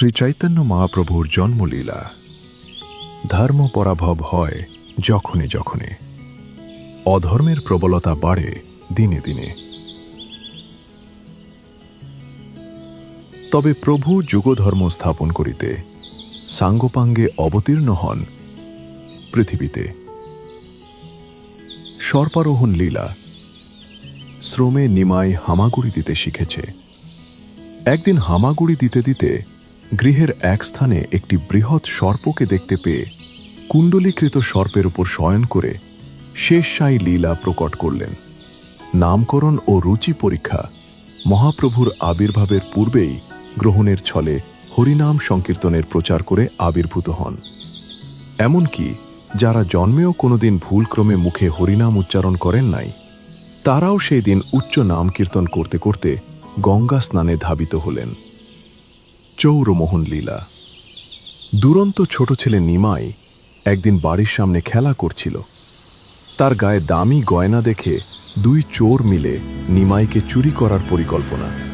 শ্রী চৈতন্য মহাপ্রভুর জন্মলীলা। ধর্ম পরাভব হয় যখনে যখনে, অধর্মের প্রবলতা বাড়ে দিনে দিনে। তবে প্রভু যুগধর্ম স্থাপন করিতে সাঙ্গপাঙ্গে অবতীর্ণ হন পৃথিবীতে। সর্পারোহণ লীলা। শ্রমে নিমাই হামাগুড়ি দিতে শিখেছে। একদিন হামাগুড়ি দিতে দিতে গৃহের এক স্থানে একটি বৃহৎ সর্পকে দেখতে পেয়ে কুণ্ডলীকৃত সর্পের উপর শয়ন করে শেষশায়ী লীলা প্রকট করলেন। নামকরণ ও রুচি পরীক্ষা মহাপ্রভুর আবির্ভাবের পূর্বেই গ্রহণের ছলে হরিনাম সংকীর্তনের প্রচার করে আবির্ভূত হন। এমনকি যারা জন্মেও কোনোদিন ভুলক্রমে মুখে হরিনাম উচ্চারণ করেন নাই, তারাও সেই দিন উচ্চ নাম কীর্তন করতে করতে গঙ্গা স্নানে ধাবিত হলেন। চৌরমোহন লীলা। দুরন্ত ছোট ছেলে নিমাই একদিন বাড়ির সামনে খেলা করছিল। তার গায়ে দামি গয়না দেখে দুই চোর মিলে নিমাইকে চুরি করার পরিকল্পনা।